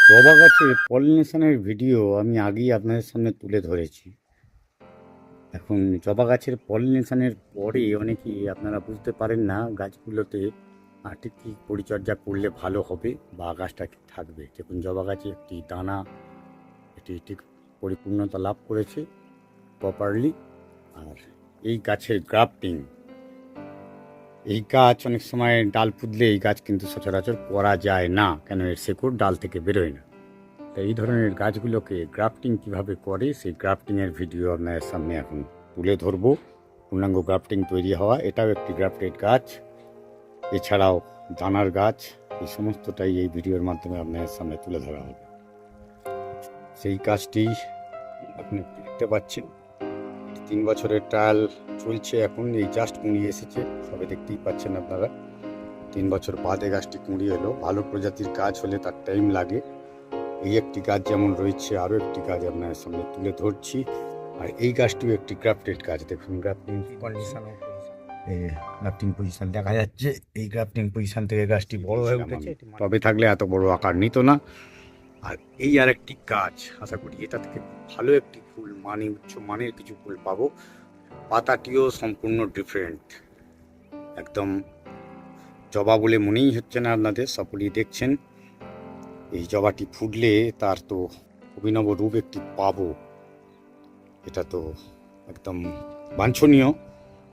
জবা গাছে পলিনেশনের ভিডিও আমি আগেই আপনাদের সামনে তুলে ধরেছি। এখন জবা গাছের পলিনেশনের পরে অনেকেই আপনারা বুঝতে পারেন না গাছগুলোতে ঠিক কী পরিচর্যা করলে ভালো হবে বা গাছটা ঠিক থাকবে। দেখুন জবা গাছে একটি দানা এটি ঠিক পরিপূর্ণতা লাভ করেছে প্রপারলি। আর এই গাছের গ্রাফটিং, এই গাছ অনেক সময় ডাল পুঁতলে এই গাছ কিন্তু সচরাচর করা যায় না, কেন এর শেকড় ডাল থেকে বেরোয় না। তো এই ধরনের গাছগুলোকে গ্রাফটিং কিভাবে করে সেই গ্রাফটিংয়ের ভিডিও আপনাদের সামনে এখন তুলে ধরবো। পূর্ণাঙ্গ গ্রাফটিং তৈরি হওয়া, এটাও একটি গ্রাফটেড গাছ। এছাড়াও দানার গাছ, এই সমস্তটাই এই ভিডিওর মাধ্যমে আপনাদের সামনে তুলে ধরা হবে। সেই গাছটি আপনি দেখতে পাচ্ছেন 3 বছরের ট্রায়াল চলছে, এখন এই জাস্ট কুঁড়ি এসেছে, সবে দেখতেই পাচ্ছেন আপনারা। 3 বছর বাদে গাছটি কুঁড়ি এলো। ভালো প্রজাতির গাছ হলে তার টাইম লাগে। এই একটি গাছ যেমন রয়েছে, আরও একটি গাছ আপনার সামনে তুলে ধরছি। আর এই গাছটিও একটি গ্রাফটেড গাছ। দেখুন গ্রাফটিং কন্ডিশন, গ্রাফটিং পজিশন দেখা যাচ্ছে। এই গ্রাফটিং পজিশন থেকে গাছটি বড় হয়ে উঠেছে, তবে থাকলে এত বড় আকার নিত না। আর এই আর একটি গাছ, আশা করি এটা থেকে ভালো একটি ফুল, মানে উচ্চ মানের কিছু ফুল পাবো। পাতাটিও সম্পূর্ণ ডিফারেন্ট, একদম জবা বলে মনেই হচ্ছে না আপনাদের, সকলেই দেখছেন। এই জবাটি ফুটলে তার তো অভিনব রূপ একটি পাবো, এটা তো একদম বাঞ্ছনীয়।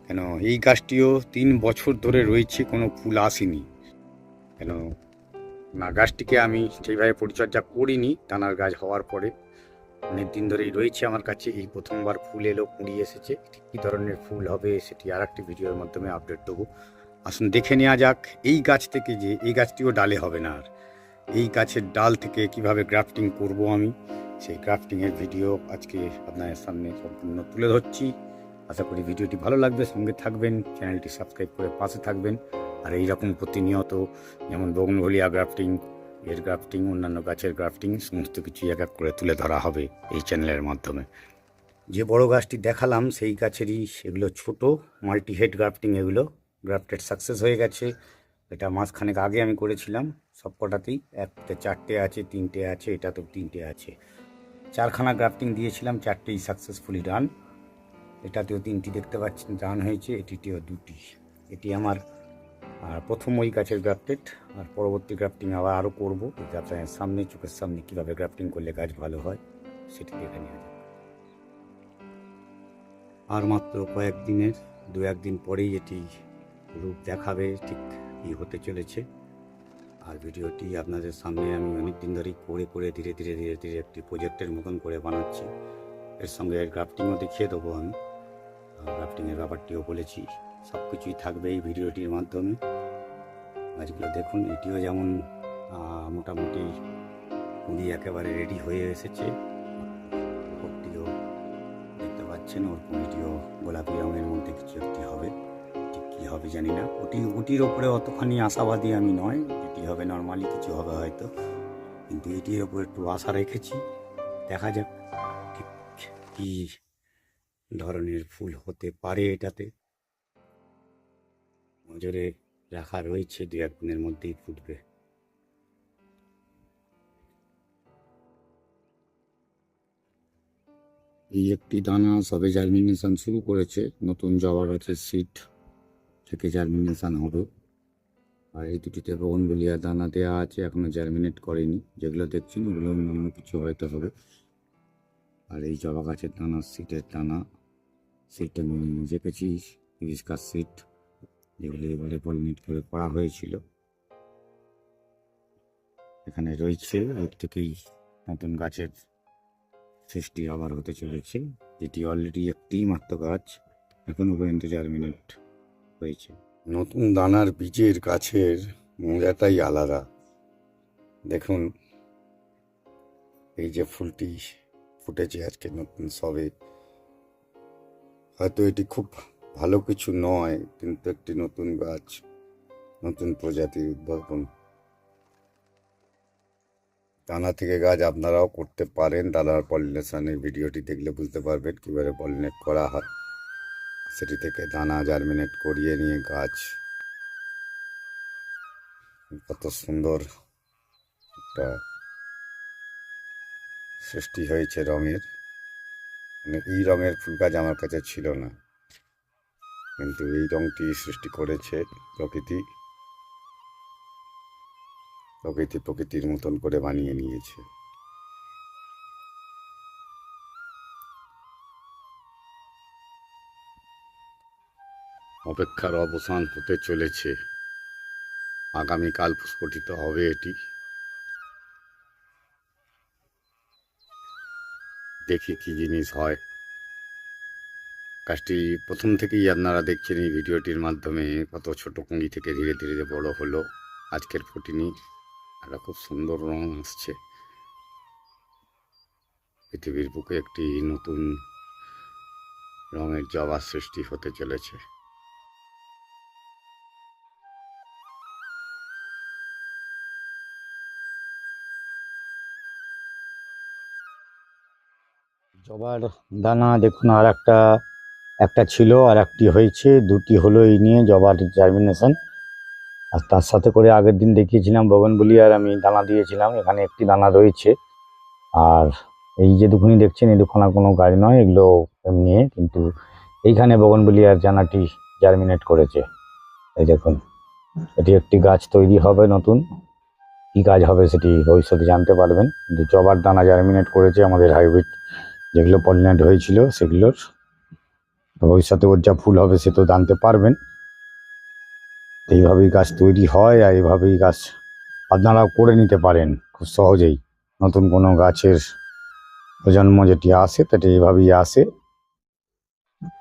কেন এই গাছটিও 3 বছর ধরে রয়েছে, কোনো ফুল আসেনি। কেন না, গাছটিকে আমি সেইভাবে পরিচর্যা করিনি। দানার গাছ হওয়ার পরে অনেক দিন ধরেই রয়েছে আমার কাছে। এই প্রথমবার ফুল এলো, কুঁড়ি এসেছে। ঠিক কী ধরনের ফুল হবে সেটি আর একটি ভিডিওর মাধ্যমে আপডেট দেবো। আসুন দেখে নেওয়া যাক এই গাছ থেকে, যে এই গাছটিও ডালে হবে না, আর এই গাছের ডাল থেকে কিভাবে গ্রাফটিং করব আমি, সেই গ্রাফটিংয়ের ভিডিও আজকে আপনাদের সামনে সম্পূর্ণ তুলে ধরছি। আশা করি ভিডিওটি ভালো লাগবে, সঙ্গে থাকবেন, চ্যানেলটি সাবস্ক্রাইব করে পাশে থাকবেন। আর এই রকম প্রতিনিয়ত যেমন বোগনভেলিয়া গ্রাফটিং, এর গ্রাফটিং, অন্যান্য গাছের গ্রাফটিং সমস্ত কিছু এক এক করে তুলে ধরা হবে এই চ্যানেলের মাধ্যমে। যে বড় গাছটি দেখালাম সেই গাছেরই এগুলো ছোট মাল্টি হেড গ্রাফটিং, এগুলো গ্রাফটেড সাকসেস হয়ে গেছে। এটা মাসখানেক আগে আমি করেছিলাম। সব কটাতেই 1-4টে আছে, 3টে আছে, এটা তো 3টে আছে। 4খানা গ্রাফটিং দিয়েছিলাম, 4টেই সাকসেসফুলি ডান। এটাতেও 3টি দেখতে পাচ্ছেন ডান হয়েছে, এটিতেও 2টি। এটি আমার প্রথম ওই গাছের গ্রাফটেড। আর পরবর্তী গ্রাফটিং আবার আরও করবো, আপনার সামনে, চোখের সামনে কীভাবে গ্রাফটিং করলে গাছ ভালো হয় সেটি দেখে নেওয়া যাবে। আর মাত্র কয়েকদিনের, 2-1 দিন পরেই এটি রূপ দেখাবে, ঠিক কী হতে চলেছে। আর ভিডিওটি আপনাদের সামনে আমি অনেক দিন ধরেই করে ধীরে ধীরে একটি প্রজেক্টের মতন করে বানাচ্ছি। এর সঙ্গে গ্রাফটিংও দেখিয়ে দেবো আমি, গ্রাফটিংয়ের ব্যাপারটিও বলেছি। সব কিছুই থাকবে এই ভিডিওটির মাধ্যমে। গাছগুলো দেখুন, এটিও যেমন মোটামুটি কুঁড়ি একেবারে রেডি হয়ে এসেছে। ওপরটিও দেখতে পাচ্ছেন, ওর কুঁড়িটিও গোলাপি রঙের মধ্যে কিছু একটি হবে, ঠিক কী হবে জানি না। ওটির ওপরে অতখানি আশাবাদী আমি নয়, যেটি হবে নর্মালি কিছু হবে হয়তো, কিন্তু এটির ওপর একটু আশা রেখেছি। দেখা যাক ঠিক কী ধরনের ফুল হতে পারে। এটাতে নজরে রাখা রয়েছে, 2-1 দিনের মধ্যেই ফুটবে। এই একটি দানা সবে জার্মিনেশন শুরু করেছে, নতুন জবা গাছের সিড থেকে জার্মিনেশন হবে। আর এই দুটিতে বোগনভেলিয়া দানা দেওয়া আছে, এখনো জার্মিনেট করেনি। যেগুলো দেখছেন ওগুলো অন্য কিছু হয়তো হবে। আর এই জবা গাছের দানা, সিটের দানা, সিট আমি রেখেছি, হিবিস্কাস সিট, যেগুলো এবারে পলিনেট করে করা হয়েছিল। এখানে রয়েছে, এর থেকেই নতুন গাছের সৃষ্টি আবার হতে চলেছে, যেটি অলরেডি একটি মাত্র গাছ, এখনো পর্যন্ত জার্মিনেট হয়েছে। নতুন দানার বীজের গাছের মজাটাই আলাদা। দেখুন এই যে ফুলটি ফুটেছে আজকে নতুন সবে, হয়তো এটি খুব ভালো কিছু নয়, কিন্তু একটি নতুন গাছ, নতুন প্রজাতির উদ্ভাবন। দানা থেকে গাছ আপনারাও করতে পারেন। দানার পলিনেশনের ভিডিওটি দেখলে বুঝতে পারবেন কীভাবে পলিনেট করা হয়। সেটি থেকে দানা জার্মিনেট করিয়ে নিয়ে গাছ, কত সুন্দর একটা সৃষ্টি হয়েছে রঙের, মানে এই রঙের ফুল গাছ আমার কাছে ছিল না, কিন্তু এই রঙটি সৃষ্টি করেছে প্রকৃতি। প্রকৃতির মতন করে বানিয়ে নিয়েছে। অপেক্ষার অবসান হতে চলেছে, আগামীকাল প্রস্ফুটিত হবে এটি। দেখি কি জিনিস হয়। গাছটি প্রথম থেকেই আপনারা দেখছেন এই ভিডিওটির মাধ্যমে কত ছোট কুঁড়ি থেকে ধীরে ধীরে বড় হলো আজকের ফটিনি। একটা খুব সুন্দর রং আসছে। পৃথিবীর বুকে একটি নতুন রঙের জবা সৃষ্টি হতে চলেছে। জবার দানা দেখুন, আর একটা ছিল আর একটি হয়েছে, দুটি হলো এই নিয়ে জবার জার্মিনেশন। আর তার সাথে করে আগের দিন দেখিয়েছিলাম বগনভিলিয়ার আমি দানা দিয়েছিলাম, এখানে একটি দানা রয়েছে। আর এই যে দুখানি দেখছেন এই দুখানা কোনো গাছ নয়, এগুলো এমনি, কিন্তু এইখানে বগনভিলিয়ার দানাটি জার্মিনেট করেছে। এই দেখুন, এটি একটি গাছ তৈরি হবে নতুন। কী গাছ হবে সেটি ভবিষ্যতে জানতে পারবেন, কিন্তু জবার দানা জার্মিনেট করেছে আমাদের হাইব্রিড যেগুলো পলিনেট হয়েছিল সেগুলোর। ভবিষ্যতে ওর যা ফুল হবে সে তো জানতে পারবেন। এইভাবেই গাছ তৈরি হয়, আর এইভাবেই গাছ আপনারাও করে নিতে পারেন খুব সহজেই। নতুন কোনো গাছের প্রজন্ম যেটি আসে সেটি এইভাবেই আসে।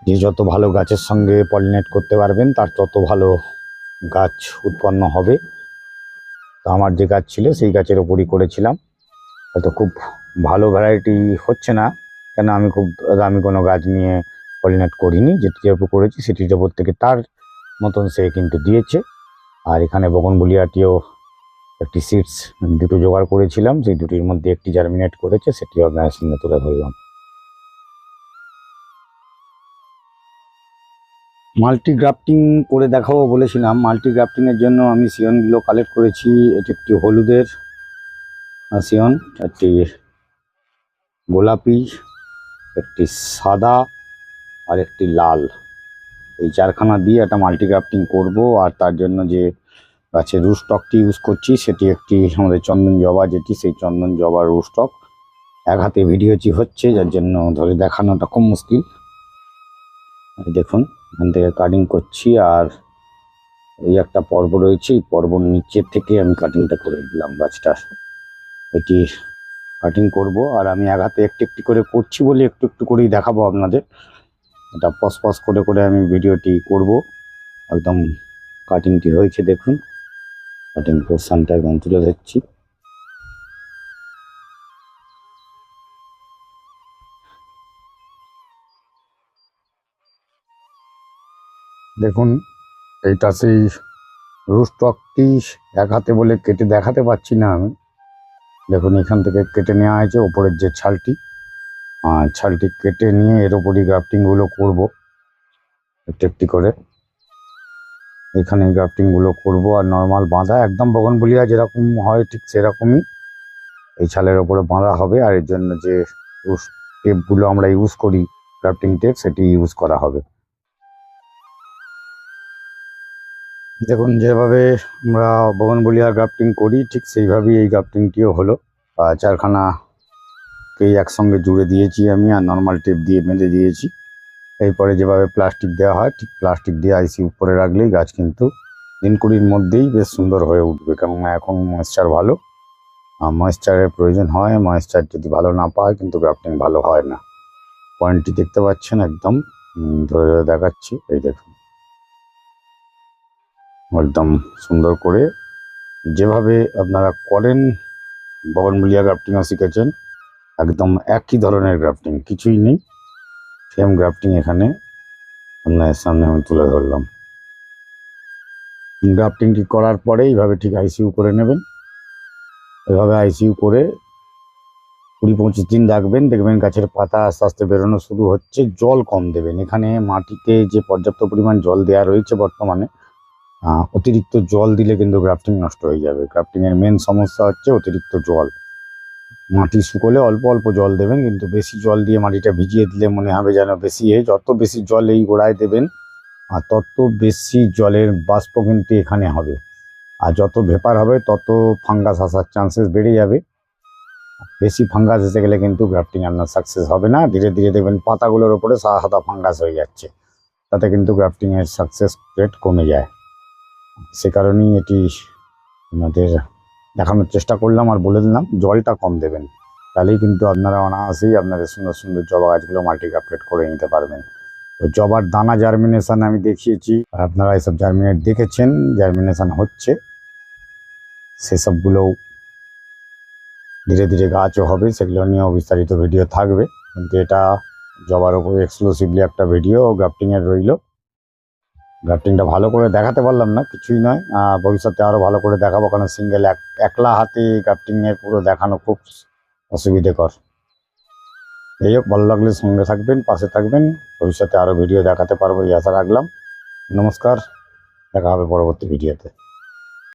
যে যত ভালো গাছের সঙ্গে পলিনেট করতে পারবেন তার তত ভালো গাছ উৎপন্ন হবে। তো আমার যে গাছ ছিল সেই গাছের ওপরই করেছিলাম। হয়তো খুব ভালো ভ্যারাইটি হচ্ছে না, কেন আমি খুব দামি কোনো গাছ নিয়ে পলিনেট করিনি। যেটির ওপর করেছি সেটির ওপর থেকে তার মতন সে কিন্তু দিয়েছে। আর এখানে বগনভিলিয়াটিও একটি সিডস দুটো জোগাড় করেছিলাম, সেই দুটির মধ্যে একটি জার্মিনেট করেছে, সেটিও আপনার সামনে তুলে ধরলাম। মাল্টিগ্রাফটিং করে দেখাবো বলেছিলাম। মাল্টিগ্রাফটিংয়ের জন্য আমি সিয়নগুলো কালেক্ট করেছি। এটি একটি হলুদের সিয়ন, একটি গোলাপি, একটি সাদা আর একটি লাল। এই চারখানা দিয়ে একটা মাল্টিগ্রাফটিং করব। আর তার জন্য যে গাছের রুটস্টকটি ইউজ করছি সেটি একটি আমাদের চন্দন জবা, যেটি সেই চন্দন জবার রুটস্টক। এক হাতে ভিডিওটি হচ্ছে যার জন্য ধরে দেখানোটা খুব মুশকিল। দেখুন, এখান থেকে কাটিং করছি, আর এই একটা পর্ব রয়েছে, এই পর্বর নিচের থেকে আমি কাটিংটা করে দিলাম গাছটার। এটি কাটিং করব, আর আমি এক হাতে একটু একটু করে করছি বলে একটু একটু করেই দেখাবো আপনাদের। এটা পস করে করে আমি ভিডিওটি করব। একদম কাটিংটি হয়েছে দেখুন, কাটিং পোর্শনটা একদম তুলে ধরছি। দেখুন, এইটা সেই রুটস্টকটি এক হাতে বলে কেটে দেখাতে পারছি না আমি। দেখুন, এখান থেকে কেটে নেওয়া হয়েছে ওপরের যে ছালটি, ছালটি কেটে নিয়ে এর ওপরই গ্রাফটিংগুলো করব একটু একটি করে। এখানে গ্রাফটিংগুলো করব, আর নর্মাল বাঁধা একদম বগনভিলিয়া যেরকম হয় ঠিক সেরকমই এই ছালের ওপরে বাঁধা হবে। আর এর জন্য যে টেপগুলো আমরা ইউজ করি, গ্রাফটিং টেপ, সেটি ইউজ করা হবে। দেখুন, যেভাবে আমরা বগনভিলিয়া গ্রাফটিং করি ঠিক সেইভাবেই এই গ্রাফটিংটিও হলো। চারখানাকেই একসঙ্গে জুড়ে দিয়েছি আমি, আর নর্মাল টেপ দিয়ে বেঁধে দিয়েছি। এরপরে যেভাবে প্লাস্টিক দেওয়া হয় ঠিক প্লাস্টিক দিয়ে আইসি উপরে রাখলেই গাছ কিন্তু দিন কুড়ির মধ্যেই বেশ সুন্দর হয়ে উঠবে। কেননা এখন ময়েশ্চার ভালো, ময়েশ্চারের প্রয়োজন হয়। ময়েশ্চার যদি ভালো না পায় কিন্তু গ্রাফটিং ভালো হয় না। পয়েন্টটি দেখতে পাচ্ছেন, একদম ধরে ধরে দেখাচ্ছি। এই দেখুন, একদম সুন্দর করে যেভাবে আপনারা করেন বগনভিলিয়া গ্রাফটিংও শিখেছেন, একদম একই ধরনের গ্রাফটিং, কিছুই নেই, সেম গ্রাফটিং এখানে আপনাদের সামনে আমি তুলে ধরলাম। গ্রাফটিংটি করার পরে এইভাবে ঠিক আইসিইউ করে নেবেন। এভাবে আইসিইউ করে 20-25 দিন রাখবেন, দেখবেন গাছের পাতা আস্তে আস্তে বেরোনো শুরু হচ্ছে। জল কম দেবেন। এখানে মাটিতে যে পর্যাপ্ত পরিমাণ জল দেওয়া রয়েছে বর্তমানে, অতিরিক্ত জল দিলে কিন্তু গ্রাফটিং নষ্ট হয়ে যাবে। গ্রাফটিংয়ের মেন সমস্যা হচ্ছে অতিরিক্ত জল। মাটি শুকোলে অল্প অল্প জল দেবেন, কিন্তু বেশি জল দিয়ে মাটিটা ভিজিয়ে দিলে মনে হবে যেন বেশি যত বেশি জল এই গোড়ায় দেবেন আর তত বেশি জলের বাষ্প কিন্তু এখানে হবে, আর যত ভেপার হবে তত ফাঙ্গাস আসার চান্সেস বেড়ে যাবে। বেশি ফাঙ্গাস এসে গেলে কিন্তু গ্রাফটিং আপনার সাকসেস হবে না। ধীরে ধীরে দেখবেন পাতাগুলোর ওপরে সাদা সাদা ফাঙ্গাস হয়ে যাচ্ছে, তাতে কিন্তু গ্রাফটিংয়ের সাকসেস রেট কমে যায়। সে কারণেই এটি আমাদের দেখানোর চেষ্টা করলাম আর বলে দিলাম জলটা কম দেবেন, তাহলেই কিন্তু আপনারা অনায়াসেই আপনাদের সুন্দর সুন্দর জবা গাছগুলো মাল্টিক্যাপটেড করে নিতে পারবেন। তো জবার দানা জার্মিনেশন আমি দেখিয়েছি, আর আপনারা এসব জার্মিনেট দেখেছেন, জার্মিনেশন হচ্ছে, সেসবগুলোও ধীরে ধীরে গাছও হবে, সেগুলো নিয়েও বিস্তারিত ভিডিও থাকবে। কিন্তু এটা জবার উপরে এক্সক্লুসিভলি একটা ভিডিও গ্রাফটিংয়ের রইল। গ্রাফটিংটা ভালো করে দেখাতে পারলাম না, কিছুই নয়, ভবিষ্যতে আরও ভালো করে দেখাবো, কারণ সিঙ্গেল একলা হাতে গ্রাফটিংয়ের পুরো দেখানো খুব অসুবিধেকর। যাই হোক, ভালো লাগলে সঙ্গে থাকবেন, পাশে থাকবেন, ভবিষ্যতে আরও ভিডিও দেখাতে পারবো এই আশা রাখলাম। নমস্কার, দেখা হবে পরবর্তী ভিডিওতে।